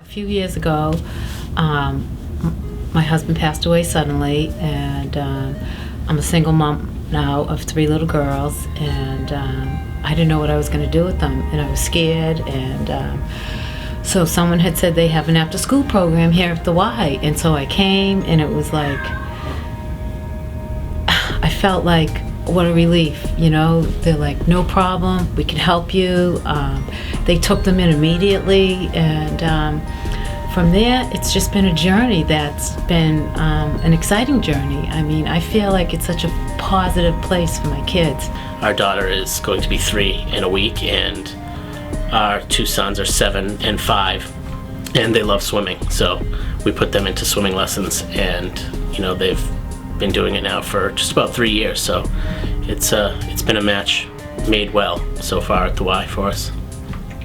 few years ago, my husband passed away suddenly, and I'm a single mom now of 3 little girls, and I didn't know what I was going to do with them, and I was scared, and so someone had said they have an after-school program here at the Y, and so I came, and it was like, I felt like, what a relief, you know. They're like, no problem, we can help you. They took them in immediately, and from there, it's just been a journey that's been an exciting journey. I mean, I feel like it's such a positive place for my kids. Our daughter is going to be 3 in a week, and our 2 sons are 7 and 5, and they love swimming. So we put them into swimming lessons, and you know, they've been doing it now for just about 3 years. So it's been a match made well so far at the Y for us.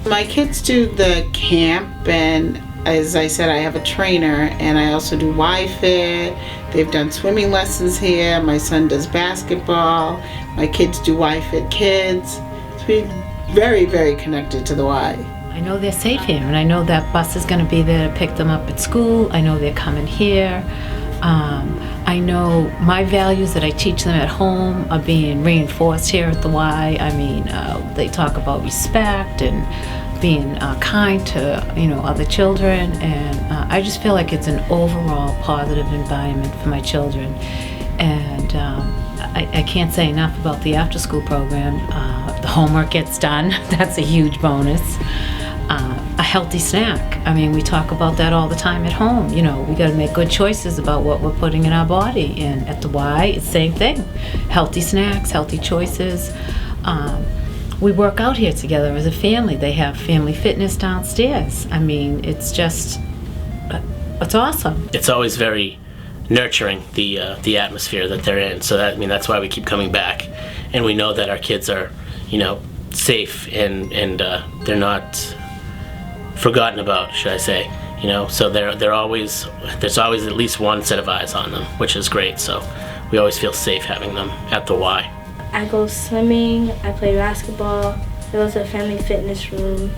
My kids do the camp, and as I said, I have a trainer, and I also do Y-Fit. They've done swimming lessons here. My son does basketball. My kids do Y-Fit Kids. So we're very, very connected to the Y. I know they're safe here, and I know that bus is going to be there to pick them up at school. I know they're coming here. I know my values that I teach them at home are being reinforced here at the Y. I mean, they talk about respect and being kind to, you know, other children, and I just feel like it's an overall positive environment for my children. And I can't say enough about the after-school program. The homework gets done. That's a huge bonus. A healthy snack. I mean, we talk about that all the time at home. You know, we got to make good choices about what we're putting in our body. And at the Y, it's the same thing. Healthy snacks, healthy choices. We work out here together as a family. They have family fitness downstairs. I mean, it's just, it's awesome. It's always very nurturing, the atmosphere that they're in. So that, I mean, that's why we keep coming back, and we know that our kids are, you know, safe, and they're not forgotten about, should I say, you know. So they're always, there's always at least one set of eyes on them, which is great. So we always feel safe having them at the Y. I go swimming, I play basketball, I go to the family fitness room,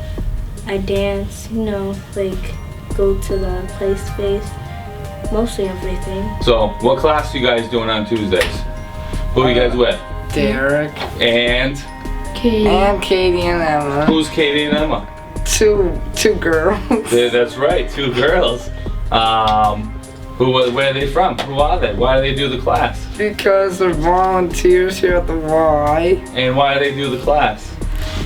I dance, you know, like go to the play space, mostly everything. So, what class are you guys doing on Tuesdays? Who are you guys with? Derek. And? Katie. And Katie and Emma. Who's Katie and Emma? Two girls. That's right, 2 girls. Where are they from? Who are they? Why do they do the class? Because they're volunteers here at the Y. And why do they do the class?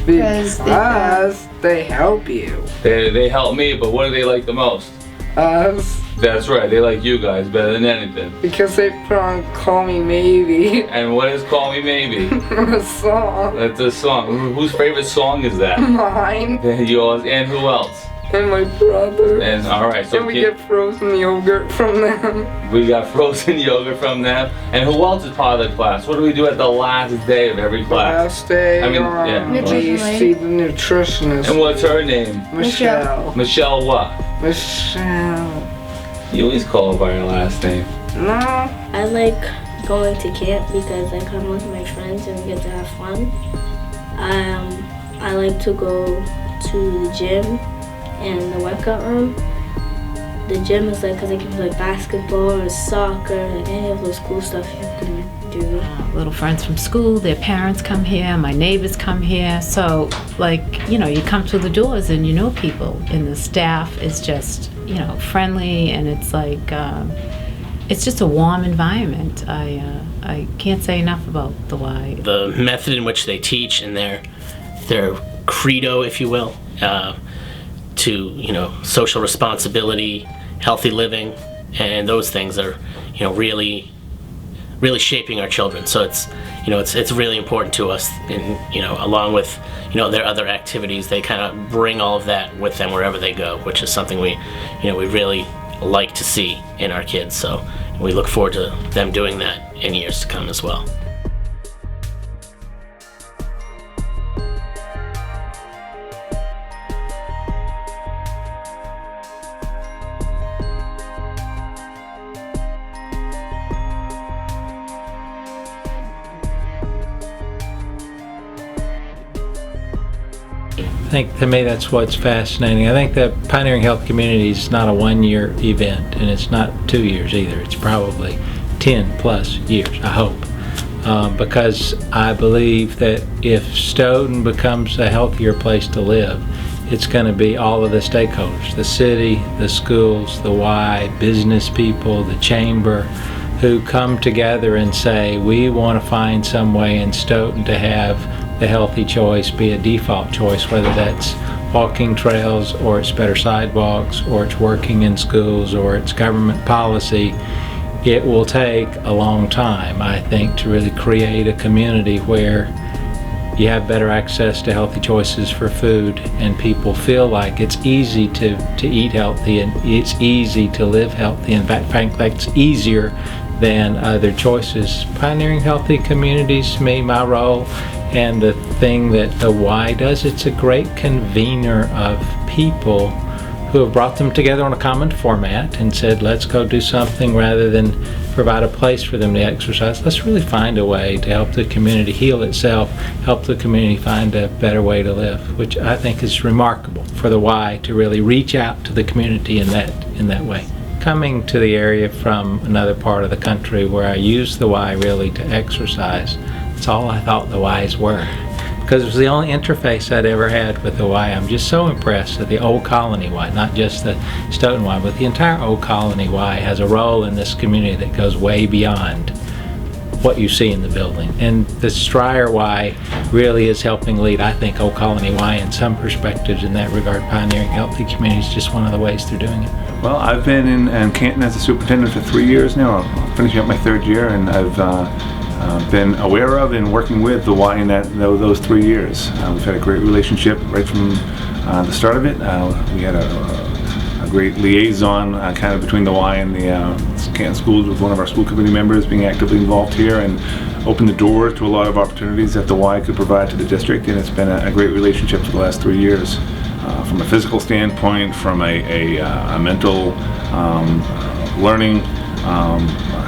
Because they help you. They help me, but what do they like the most? Us. That's right, they like you guys better than anything. Because they put on Call Me Maybe. And what is Call Me Maybe? A song. That's a song. Whose favorite song is that? Mine. Yours. And who else? And my brother. And alright, so and we get frozen yogurt from them. We got frozen yogurt from them. And who else is part of the class? What do we do at the last day of every class? Last day, I mean, yeah. we see the nutritionist. And what's her name? Michelle. Michelle what? Michelle. You always call her by her last name. No. I like going to camp because I come with my friends and we get to have fun. I like to go to the gym and the workout room. The gym is like, because I can play basketball or soccer, like any of those cool stuff you can do. Little friends from school, their parents come here, my neighbors come here. So, like, you know, you come through the doors and you know people, and the staff is just, you know, friendly, and it's like, it's just a warm environment. I can't say enough about the Y. The method in which they teach and their credo, if you will, to, you know, social responsibility, healthy living, and those things are, you know, really shaping our children. So it's, you know, it's really important to us, and, you know, along with, you know, their other activities, they kind of bring all of that with them wherever they go, which is something we really like to see in our kids. So we look forward to them doing that in years to come as well. I think to me that's what's fascinating. I think the Pioneering Health Community is not a one-year event, and it's not 2 years either. It's probably 10 plus years, I hope, because I believe that if Stoughton becomes a healthier place to live, it's going to be all of the stakeholders, the city, the schools, the Y, business people, the chamber, who come together and say, we want to find some way in Stoughton to have the healthy choice be a default choice, whether that's walking trails, or it's better sidewalks, or it's working in schools, or it's government policy. It will take a long time, I think, to really create a community where you have better access to healthy choices for food, and people feel like it's easy to eat healthy, and it's easy to live healthy. In fact, it's easier than other choices. Pioneering Healthy Communities, to me, my role, and the thing that the Y does, it's a great convener of people who have brought them together on a common format and said, let's go do something rather than provide a place for them to exercise. Let's really find a way to help the community heal itself, help the community find a better way to live, which I think is remarkable for the Y to really reach out to the community in that way. Coming to the area from another part of the country where I use the Y really to exercise, that's all I thought the Ys were. Because it was the only interface I'd ever had with the Y. I'm just so impressed that the Old Colony Y, not just the Stoughton Y, but the entire Old Colony Y has a role in this community that goes way beyond what you see in the building. And the Stryer Y really is helping lead, I think, Old Colony Y in some perspectives in that regard. Pioneering Healthy Community is just one of the ways they're doing it. Well, I've been in Canton as a superintendent for 3 years now. I'm finishing up my 3rd year, and I've been aware of and working with the Y in those 3 years. We've had a great relationship right from the start of it. We had a great liaison kind of between the Y and the Canton Schools, with one of our school committee members being actively involved here and opened the door to a lot of opportunities that the Y could provide to the district, and it's been a great relationship for the last 3 years. From a physical standpoint, from a mental learning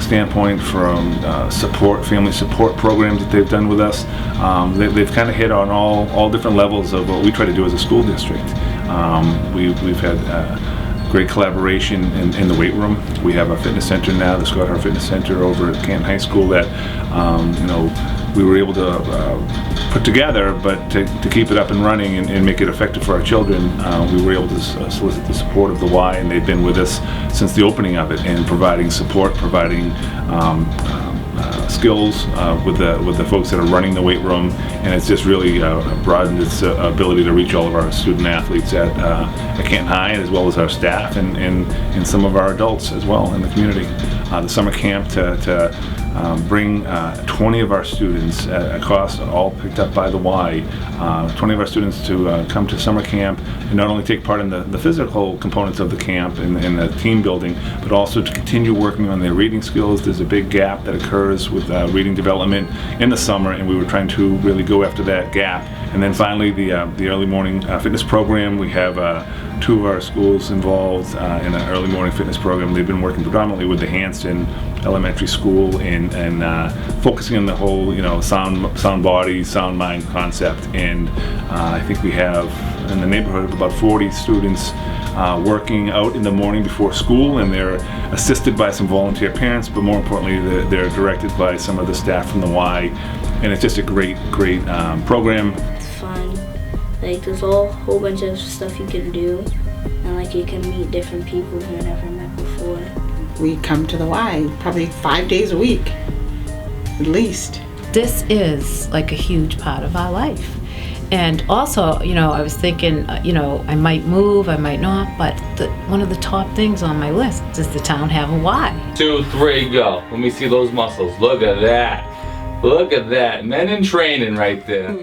standpoint, from family support programs that they've done with us. They've kind of hit on all different levels of what we try to do as a school district. We've had great collaboration in the weight room. We have a fitness center now, the Stoughton Fitness Center over at Canton High School, that we were able to put together, but to keep it up and running and make it effective for our children, we were able to solicit the support of the Y, and they've been with us since the opening of it, and providing support, providing skills with the folks that are running the weight room, and it's just really broadened its ability to reach all of our student athletes at Canton High, as well as our staff and some of our adults as well in the community. The summer camp to bring 20 of our students at a cost all picked up by the Y, 20 of our students to come to summer camp and not only take part in the physical components of the camp and the team building, but also to continue working on their reading skills. There's a big gap that occurs with reading development in the summer, and we were trying to really go after that gap. And then finally, the early morning fitness program. We have 2 of our schools involved in an early morning fitness program. They've been working predominantly with the Hanston Elementary School and focusing on the whole, sound body, sound mind concept. And I think we have in the neighborhood of about 40 students working out in the morning before school, and they're assisted by some volunteer parents, but more importantly, they're directed by some of the staff from the Y. And it's just a great program. It's fun. Like, there's a whole bunch of stuff you can do, and like you can meet different people you've never met before. We come to the Y probably 5 days a week, at least. This is like a huge part of our life. And also, I was thinking, I might move, I might not, but one of the top things on my list is the town have a Y. 2, 3, go. Let me see those muscles. Look at that. Look at that. Men in training right there.